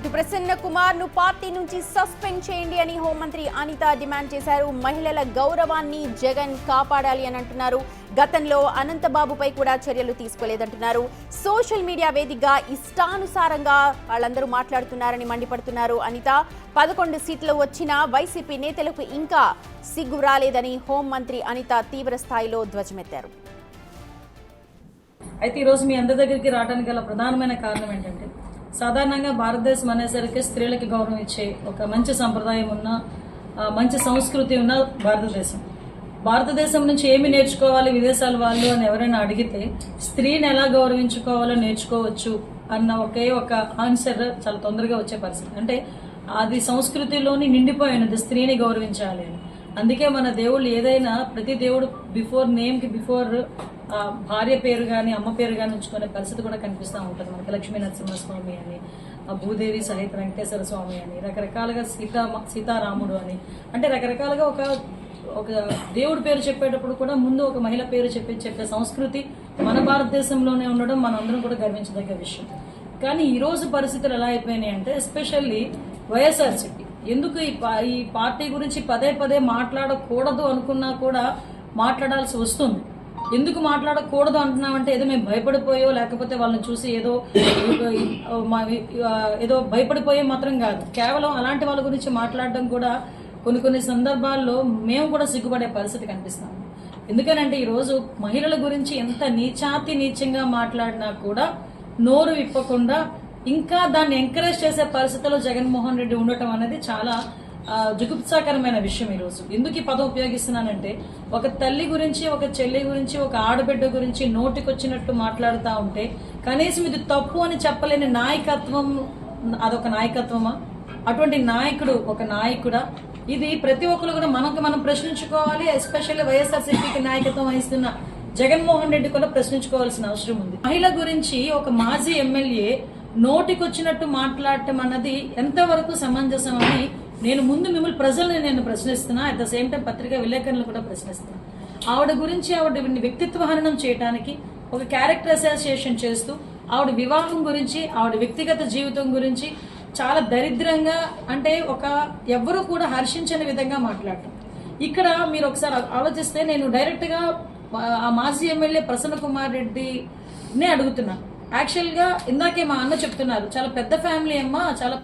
ఇటు ప్రసన్న కుమార్ ను పార్టీ నుంచి సస్పెండ్ చేయండి అని హోంమంత్రి అనిత డిమాండ్ చేశారు. మహిళల గౌరవాన్ని జగన్ కాపాడాలి అని అంటున్నారు. గతంలో అనంతబాబుపై కూడా చర్యలు తీసుకోలేదంటున్నారు. సోషల్ మీడియా వేదికగా ఇష్టానుసారంగా వాళ్ళందరూ మాట్లాడుతున్నారని మండిపడుతున్నారు. అనిత 11 సీట్లు వచ్చినా వైసీపీ నేతలకు ఇంకా సిగ్గు రాలేదని హోంమంత్రి అనిత తీవ్ర స్థాయిలో ధ్వజమెత్తారు. అయితే ఈరోజు మీ అందరి దగ్గరికి రావడానికి గల ప్రధానమైన కారణం ఏంటంటే, సాధారణంగా భారతదేశం అనేసరికి స్త్రీలకి గౌరవం ఇచ్చే ఒక మంచి సంప్రదాయం ఉన్న మంచి సంస్కృతి ఉన్న భారతదేశం నుంచి ఏమి నేర్చుకోవాలి విదేశాల వాళ్ళు అని ఎవరైనా అడిగితే స్త్రీని ఎలా గౌరవించుకోవాలో నేర్చుకోవచ్చు అన్న ఒకే ఒక ఆన్సర్ చాలా తొందరగా వచ్చే పరిస్థితి. అంటే అది సంస్కృతిలోని నిండిపోయినది స్త్రీని గౌరవించాలి అని. అందుకే మన దేవుళ్ళు ఏదైనా ప్రతి దేవుడు బిఫోర్ నేమ్కి బిఫోర్ భార్య పేరు కానీ అమ్మ పేరు కానీ ఉంచుకునే పరిస్థితి కూడా కనిపిస్తూ ఉంటుంది. మనకి లక్ష్మీ నరసింహస్వామి అని, భూదేవి సహిత వెంకటేశ్వర స్వామి అని, రకరకాలుగా సీతారాముడు అని, అంటే రకరకాలుగా ఒక దేవుడి పేరు చెప్పేటప్పుడు కూడా ముందు ఒక మహిళ పేరు చెప్పే సంస్కృతి మన భారతదేశంలోనే ఉండడం మనందరం కూడా గర్వించదగ్గ విషయం. కానీ ఈ రోజు పరిస్థితులు ఎలా అయిపోయినాయి అంటే, ఎస్పెషల్లీ వైఎస్ఆర్సీపీ ఎందుకు ఈ పార్టీ గురించి పదే పదే మాట్లాడకూడదు అనుకున్నా కూడా మాట్లాడాల్సి వస్తుంది. ఎందుకు మాట్లాడకూడదు అంటున్నామంటే, ఏదో మేము భయపడిపోయో లేకపోతే వాళ్ళని చూసి ఏదో భయపడిపోయే మాత్రం కాదు. కేవలం అలాంటి వాళ్ళ గురించి మాట్లాడడం కూడా కొన్ని సందర్భాల్లో మేము కూడా సిగ్గుపడే పరిస్థితి కనిపిస్తాము. ఎందుకనంటే ఈరోజు మహిళల గురించి ఎంత నీచంగా మాట్లాడినా కూడా నోరు విప్పకుండా ఇంకా దాన్ని ఎంకరేజ్ చేసే పరిస్థితుల్లో జగన్మోహన్ రెడ్డి ఉండటం అనేది చాలా జుగుప్సాకరమైన విషయం. ఈరోజు ఎందుకు ఈ పదం ఉపయోగిస్తున్నానంటే, ఒక తల్లి గురించి, ఒక చెల్లి గురించి, ఒక ఆడబిడ్డ గురించి నోటికొచ్చినట్టు మాట్లాడుతూ ఉంటే కనీసం ఇది తప్పు అని చెప్పలేని నాయకత్వం, అదొక నాయకత్వమా? అటువంటి నాయకుడు ఒక నాయకుడా? ఇది ప్రతి ఒక్కరు కూడా మనం ప్రశ్నించుకోవాలి. ఎస్పెషల్లీ వైఎస్ఆర్సీపీకి నాయకత్వం వహిస్తున్న జగన్మోహన్ రెడ్డి కూడా ప్రశ్నించుకోవాల్సిన అవసరం ఉంది. మహిళ గురించి ఒక మాజీ ఎమ్మెల్యే నోటికొచ్చినట్టు మాట్లాడటం అన్నది ఎంతవరకు సమంజసం అని మిమ్మల్ని ప్రజల్ని ప్రశ్నిస్తున్నా. అట్ ద సేమ్ టైం పత్రికా విలేకరులను కూడా ప్రశ్నిస్తున్నా. ఆవిడ గురించి ఆవిడ వ్యక్తిత్వ హననం చేయడానికి ఒక క్యారెక్టర్ అసోసియేషన్ చేస్తూ ఆవిడ వివాహం గురించి, ఆవిడ వ్యక్తిగత జీవితం గురించి చాలా దరిద్రంగా, అంటే ఎవ్వరూ కూడా హర్షించని విధంగా మాట్లాడటం. ఇక్కడ మీరు ఒకసారి ఆలోచిస్తే, నేను డైరెక్ట్ గా ఆ మాజీ ఎమ్మెల్యే ప్రసన్న కుమార్ రెడ్డినే అడుగుతున్నా. యాక్చువల్ గా ఇందాకే మా అన్న చెప్తున్నారు, చాలా పెద్ద ఫ్యామిలీ అమ్మా, చాలా